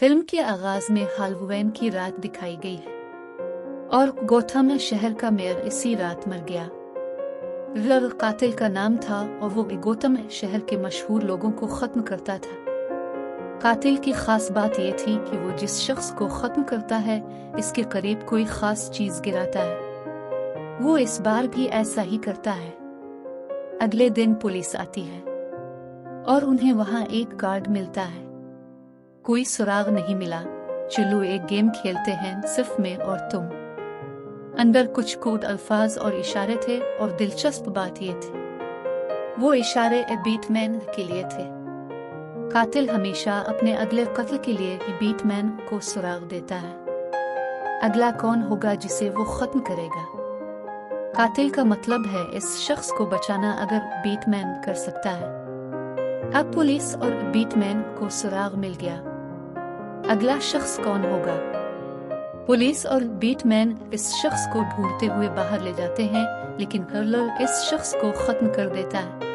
Film के आगाज में हैलोवीन की रात दिखाई गई है और गोथम शहर का मेयर इसी रात मर गया। रिडलर कातिल का नाम था और वो गोथम शहर के मशहूर लोगों को खत्म करता था। कातिल की खास बात यह थी कि वो जिस शख्स को खत्म करता है इसके करीब कोई खास चीज गिराता है। वो इस बार भी ऐसा ही करता है। अगले दिन पुलिस आती है और उन्हें वहां एक गार्ड मिलता है। कोई सुराग नहीं मिला। चलो एक गेम खेलते हैं, सिर्फ मैं और तुम। अंदर कुछ कोड अल्फाज और इशारे थे और दिलचस्प बात ये थी वो इशारे बीटमैन के लिए थे। कातिल हमेशा अपने अगले कत्ल के लिए ही बीटमैन को सुराग देता है। अगला कौन होगा जिसे वो खत्म करेगा? कातिल का मतलब है इस शख्स को बचाना अगर बीटमैन कर सकता है। अब पुलिस और बीटमैन को सुराग मिल गया। अगला शख्स कौन होगा? पुलिस और बीटमैन इस शख्स को ढूंढते हुए बाहर ले जाते हैं, लेकिन रिडलर इस शख्स को खत्म कर देता है।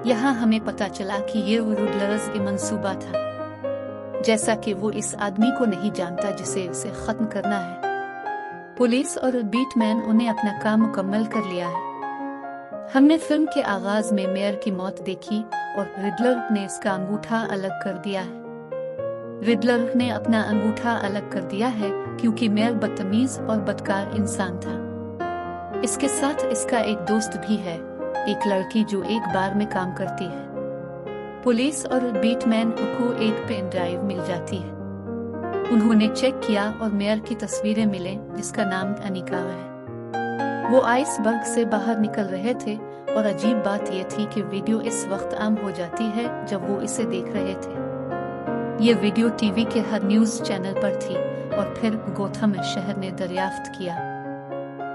यहाँ हमें पता चला कि ये रिडलर्स का मंसूबा था, जैसा कि वो इस आदमी को नहीं जानता जिसे उसे खत्म करना है। पुलिस और बीटमैन उन्हें अपना काम मुकम्मल कर लिया है। हमने फिल्म के आगाज में मेयर की मौत देखी और रिडलर ने इसका अंगूठा अलग कर दिया है। रिडलर ने अपना अंगूठा अलग कर दिया है क्योंकि मेयर बदतमीज और बदकार इंसान था। इसके साथ इसका एक दोस्त भी है, एक लड़की जो एक बार में काम करती है। पुलिस और बीटमैन को एक पेन ड्राइव मिल जाती है। उन्होंने चेक किया और मेयर की तस्वीरें मिले जिसका नाम अनिका है। वो आइसबर्ग से बाहर निकल रहे थे और अजीब बात यह थी कि वीडियो इस वक्त आम हो जाती है जब वो इसे देख रहे थे। ये वीडियो टीवी के हर न्यूज चैनल पर थी और फिर गोथम शहर ने दरियाफ्त किया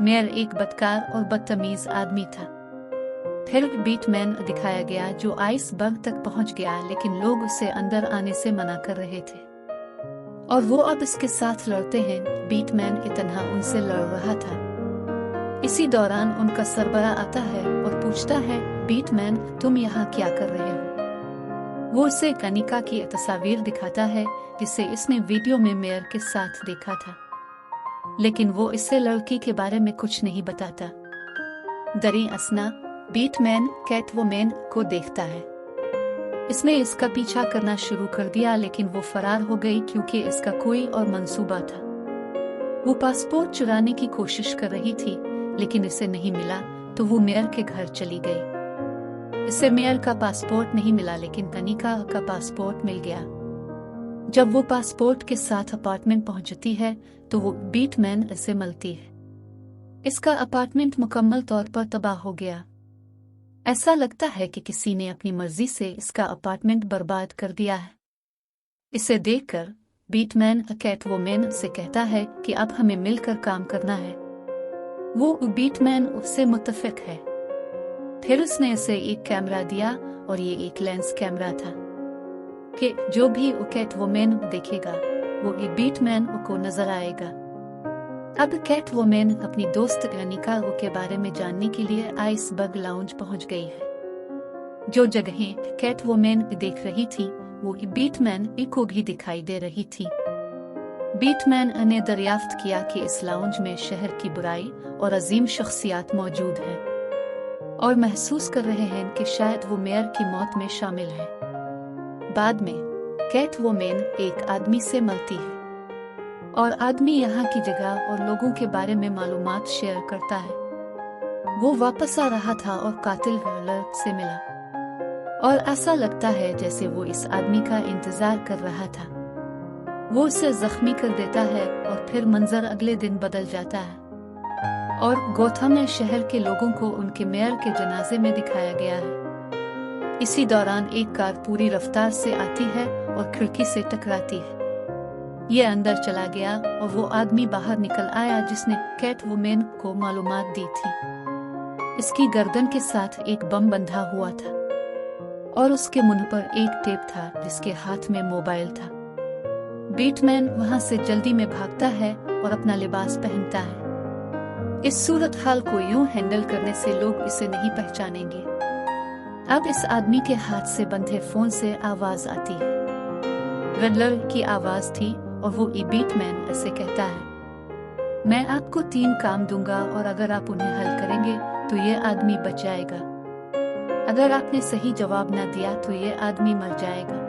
मेयर एक बदकार और बदतमीज आदमी था। फिर बीटमैन दिखाया गया जो आइसबर्ग तक पहुंच गया, लेकिन लोग उसे अंदर आने से मना कर रहे थे और वो अब इसके साथ लड़ते हैं। बीटमैन की तरह उनसे लड़ रहा था। इसी दौरान उनका सरबरा आता है और पूछता है, बीटमैन तुम यहाँ क्या कर रहे हो? वो उसे कनिका की तस्वीर दिखाता है जिसे इसने वीडियो में मेयर के साथ देखा था, लेकिन वो इससे लड़की के बारे में कुछ नहीं बताता। दरी असना बीटमैन कैटवुमैन को देखता है। इसने इसका पीछा करना शुरू कर दिया, लेकिन वो फरार हो गई क्योंकि इसका कोई और मंसूबा था। वो पासपोर्ट चुराने की कोशिश कर रही थी, लेकिन इसे नहीं मिला तो वो मेयर के घर चली गई। इसे मेयर का पासपोर्ट नहीं मिला, लेकिन कनिका का पासपोर्ट मिल गया। जब वो पासपोर्ट के साथ अपार्टमेंट पहुंचती है तो वो बीटमैन इसे मिलती है। इसका अपार्टमेंट मुकम्मल तौर पर तबाह हो गया। ऐसा लगता है कि किसी ने अपनी मर्जी से इसका अपार्टमेंट बर्बाद कर दिया है। इसे देखकर बीटमैन कैटवुमैन से कहता है कि अब हमें मिलकर काम करना है। वो बीटमैन उससे मुत्तफिक है। फिर उसने इसे एक कैमरा दिया और ये एक लेंस कैमरा था कि जो भी कैटवुमैन देखेगा वो बीटमैन को नजर आएगा। अब कैटवुमैन अपनी दोस्त अनिका के बारे में जानने के लिए आइसबर्ग लाउंज पहुंच गई है। जो जगहें कैटवुमैन देख रही थी वो बीटमैन को भी दिखाई दे रही थी। बीटमैन ने दरियाफ्त किया कि इस लाउंज में शहर की बुराई और अजीम शख्सियात मौजूद हैं और महसूस कर रहे हैं कि शायद वो मेयर की मौत में शामिल है। बाद में कैटवुमैन एक आदमी से मिलती है और आदमी यहाँ की जगह और लोगों के बारे में मालूमात शेयर करता है। वो वापस आ रहा था और कातिल रिडलर से मिला और ऐसा लगता है जैसे वो इस आदमी का इंतजार कर रहा था। वो उसे जख्मी कर देता है और फिर मंजर अगले दिन बदल जाता है और गोथम शहर के लोगों को उनके मेयर के जनाजे में दिखाया गया है। इसी दौरान एक कार पूरी रफ्तार से आती है और खिड़की से टकराती है। ये अंदर चला गया और वो आदमी बाहर निकल आया जिसने कैटवुमैन को मालूमात दी थी। इसकी गर्दन के साथ एक बम बंधा हुआ था और उसके मुंह पर एक टेप था जिसके हाथ में मोबाइल था। बीटमैन वहां से जल्दी में भागता है और अपना लिबास पहनता है। इस सूरत हाल को यूं हैंडल करने से लोग इसे नहीं पहचानेंगे। अब इस आदमी के हाथ से बंधे फोन से आवाज आती है। रडलर की आवाज थी और वो बीटमैन ऐसे कहता है, मैं आपको 3 काम दूंगा और अगर आप उन्हें हल करेंगे तो ये आदमी बच जाएगा। अगर आपने सही जवाब न दिया तो ये आदमी मर जाएगा।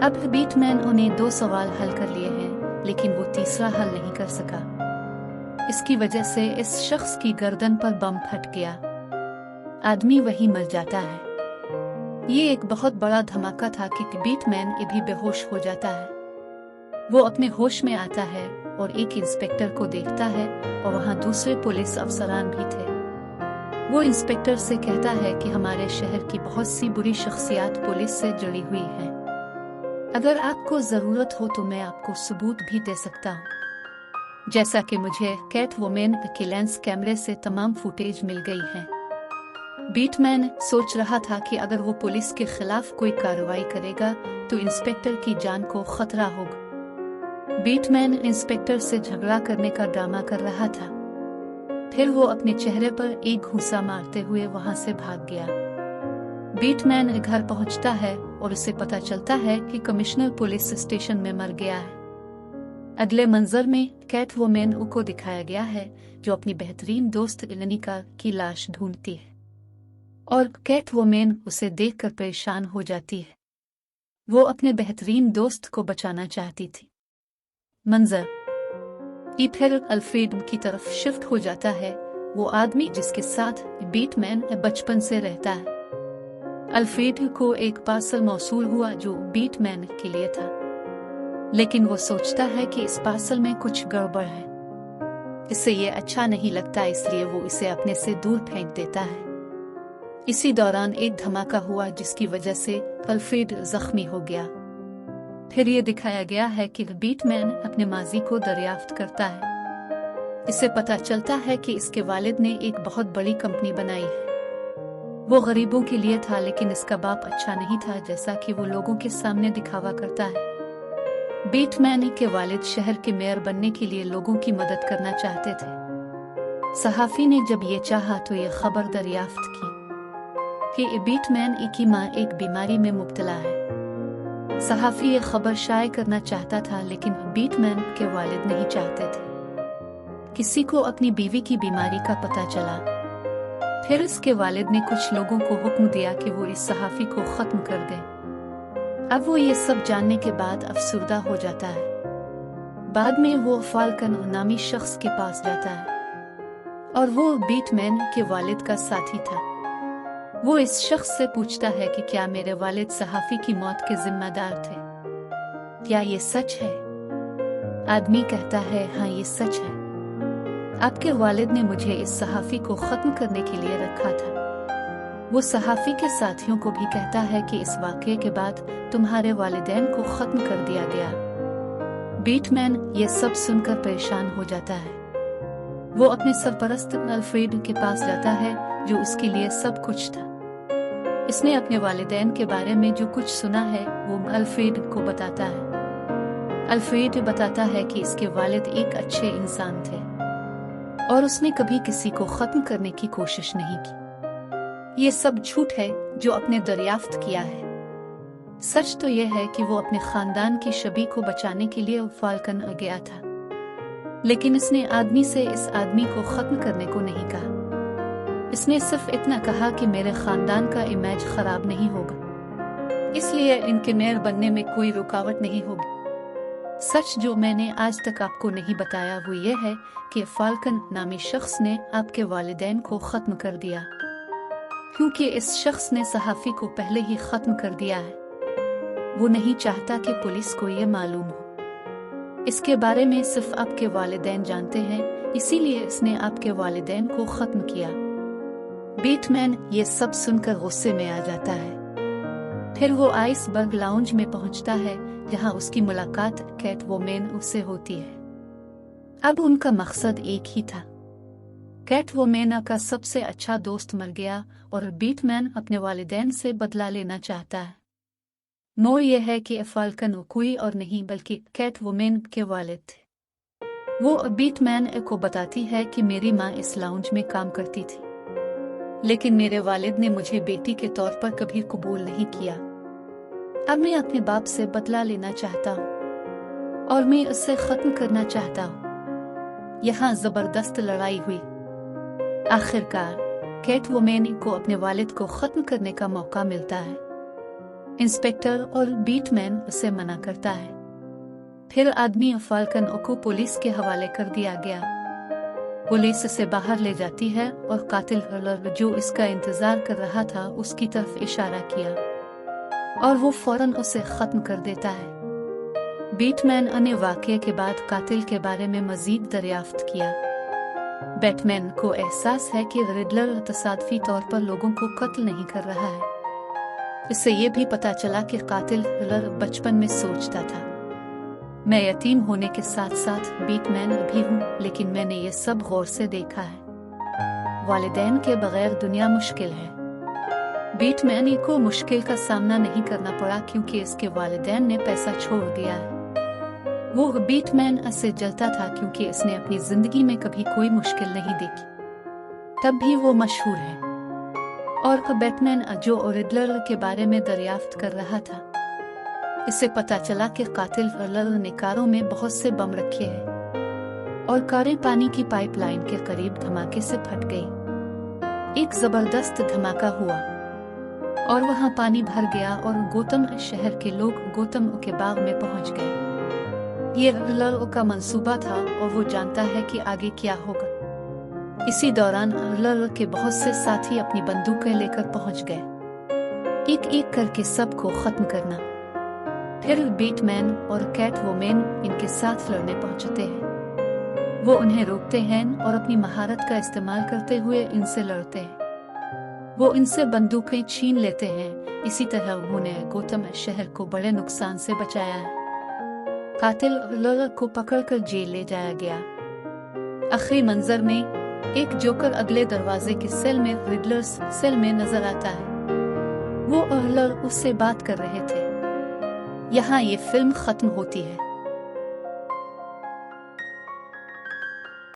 अब बीटमैन उन्हें 2 सवाल हल कर लिए हैं, लेकिन वो तीसरा हल नहीं कर सका। इसकी वजह से इस शख्स की गर्दन पर बम फट गया। आदमी वहीं मर जाता है। ये एक बहुत बड़ा धमाका था कि बीटमैन भी बेहोश हो जाता है। वो अपने होश में आता है और एक इंस्पेक्टर को देखता है और वहाँ दूसरे पुलिस अफसरान भी थे। वो इंस्पेक्टर से कहता है कि हमारे शहर की बहुत सी बुरी शख्सियात पुलिस से जुड़ी हुई हैं। अगर आपको जरूरत हो तो मैं आपको सबूत भी दे सकता हूँ। जैसा कि मुझे कैटवुमन के लेंस कैमरे से तमाम फुटेज मिल गई है। बीटमैन सोच रहा था कि अगर वो पुलिस के खिलाफ कोई कार्रवाई करेगा तो इंस्पेक्टर की जान को खतरा होगा। बीटमैन इंस्पेक्टर से झगड़ा करने का ड्रामा कर रहा था। फिर वो अपने चेहरे पर एक घूंसा मारते हुए वहां से भाग गया। बीटमैन घर पहुंचता है और उसे पता चलता है कि कमिश्नर पुलिस स्टेशन में मर गया है। अगले मंजर में कैटवुमन को दिखाया गया है जो अपनी बेहतरीन दोस्त एलेनिका की लाश ढूंढती है और कैटवुमन उसे देखकर परेशान हो जाती है। वो अपने बेहतरीन दोस्त को बचाना चाहती थी। मंजर फिर अल्फ्रेड की तरफ शिफ्ट हो जाता है, वो आदमी जिसके साथ बीटमैन बचपन से रहता है। अल्फ्रेड को एक पार्सल मौसूल हुआ जो बीटमैन के लिए था, लेकिन वो सोचता है कि इस पार्सल में कुछ गड़बड़ है। इससे ये अच्छा नहीं लगता, इसलिए वो इसे अपने से दूर फेंक देता है। इसी दौरान एक धमाका हुआ जिसकी वजह से अल्फ्रेड जख्मी हो गया। फिर ये दिखाया गया है कि बीटमैन अपने माजी को दरियाफ्त करता है। इससे पता चलता है कि इसके वालिद ने एक बहुत बड़ी कंपनी बनाई है। वो गरीबों के लिए था, लेकिन इसका बाप अच्छा नहीं था, जैसा कि वो लोगों के सामने दिखावा करता है। बीटमैन के वालिद शहर के मेयर बनने के लिए लोगों की मदद करना चाहते थे। सहाफी ने जब ये चाहा तो ये खबर दरियाफ्त की कि बीटमैन की मां एक बीमारी में मुब्तला है। सहाफी ये खबर शाये करना चाहता था, लेकिन बीटमैन के वालिद नहीं चाहते थे। किसी को अपनी बीवी की बीमारी का पता चला। फिर इसके वालिद ने कुछ लोगों को हुक्म दिया कि वो इस सहाफी को खत्म कर दें। अब वो ये सब जानने के बाद अफसुर्दा हो जाता है। बाद में वो फाल्कन नामी शख्स के पास जाता है और वो बीटमैन के वालिद का साथी था। वो इस शख्स से पूछता है कि क्या मेरे वालिद सहाफी की मौत के जिम्मेदार थे, क्या ये सच है? आदमी कहता है, हाँ ये सच है। आपके वालिद ने मुझे इस सहाफी को खत्म करने के लिए रखा था। वो सहाफी के साथियों को भी कहता है कि इस वाक़ये के बाद तुम्हारे वालिदैन को खत्म कर दिया गया। बीटमैन ये सब सुनकर परेशान हो जाता है। वो अपने सरपरस्त अल्फ्रेड के पास जाता है जो उसके लिए सब कुछ था। इसने अपने वालिदैन के बारे में जो कुछ सुना है वो अल्फ्रेड को बताता है। अल्फ्रेड बताता है कि इसके वालिद एक अच्छे इंसान थे और उसने कभी किसी को खत्म करने की कोशिश नहीं की। ये सब झूठ है जो अपने दरियाफ्त किया है। सच तो यह है कि वो अपने खानदान की शबी को बचाने के लिए फाल्कन गया था, लेकिन इसने आदमी से इस आदमी को खत्म करने को नहीं कहा। इसने सिर्फ इतना कहा कि मेरे खानदान का इमेज खराब नहीं होगा, इसलिए इनके मेयर बनने में कोई रुकावट नहीं होगी। सच जो मैंने आज तक आपको नहीं बताया वो ये है कि फाल्कन नामी शख्स ने आपके वालिदैन को खत्म कर दिया, क्योंकि इस शख्स ने सहाफी को पहले ही खत्म कर दिया है। वो नहीं चाहता कि पुलिस को ये मालूम हो। इसके बारे में सिर्फ आपके वालिदैन जानते हैं, इसीलिए इसने आपके वालिदैन को खत्म किया। बीटमैन ये सब सुनकर गुस्से में आ जाता है। फिर वो आइसबर्ग लाउंज में पहुंचता है जहां उसकी मुलाकात कैटवुमन से होती है। अब उनका मकसद एक ही था। कैटवुमन का सबसे अच्छा दोस्त मर गया और बीटमैन अपने वालिदैन से बदला लेना चाहता है। मोड़ यह है कि फाल्कन कोई और नहीं बल्कि कैटवुमन के वालिद थे। वो बीटमैन को बताती है कि मेरी माँ इस लाउंज में काम करती थी, लेकिन मेरे वालिद ने मुझे बेटी के तौर पर कभी कबूल नहीं किया। अब मैं अपने बाप से बदला लेना चाहता हूँ और मैं उससे खत्म करना चाहता हूँ। यहाँ जबरदस्त लड़ाई हुई। आखिरकार कैटवुमैन को अपने वालिद को खत्म करने का मौका मिलता है। इंस्पेक्टर और बीटमैन उसे मना करता है। फिर आदमी फाल्कन को पुलिस के हवाले कर दिया गया। पुलिस इसे बाहर ले जाती है और कातिल जो इसका इंतजार कर रहा था उसकी तरफ इशारा किया और वो फौरन उसे खत्म कर देता है। बैटमैन ने वाक़ये के बाद कातिल के बारे में मजीद दरियाफ्त किया। बैटमैन को एहसास है कि रिडलर तसादफी तौर पर लोगों को कत्ल नहीं कर रहा है। इससे ये भी पता चला कि कातिल रिडलर बचपन में सोचता था, मैं यतीम होने के साथ साथ बैटमैन भी हूँ, लेकिन मैंने ये सब गौर से देखा है। वालिदैन के बगैर दुनिया मुश्किल है। बैटमैन को मुश्किल का सामना नहीं करना पड़ा क्योंकि इसके वालिदैन ने पैसा छोड़ दिया है। वो बैटमैन से जलता था क्योंकि इसने अपनी जिंदगी में कभी कोई मुश्किल नहीं देखी। तब भी वो मशहूर है। और बैटमैन जो रिडलर के बारे में दरियाफ्त कर रहा था, इससे पता चला कि कातिल रिडलर ने कारों में बहुत से बम रखे हैं और कारें पानी की पाइपलाइन के करीब धमाके से फट गई। एक जबरदस्त धमाका हुआ और वहां पानी भर गया और गोतम शहर के लोग गोतम के बाग में पहुंच गए। ये रिडलर का मंसूबा था और वो जानता है कि आगे क्या होगा। इसी दौरान रिडलर के बहुत से साथी अपनी बंदूकें लेकर पहुंच गए, एक एक करके सबको खत्म करना। फिर बैटमैन और कैटवुमैन इनके साथ लड़ने पहुंचते हैं। वो उन्हें रोकते हैं और अपनी महारत का इस्तेमाल करते हुए इनसे लड़ते हैं। वो इनसे बंदूकें छीन लेते हैं। इसी तरह उन्होंने गोतम शहर को बड़े नुकसान से बचाया है। कातिल रिडलर को पकड़कर जेल ले जाया गया। आखिरी मंजर में एक जोकर अगले दरवाजे के सेल में रिडलर सेल में नजर आता है। वो रिडलर उससे बात कर रहे थे। यहाँ ये फिल्म खत्म होती है।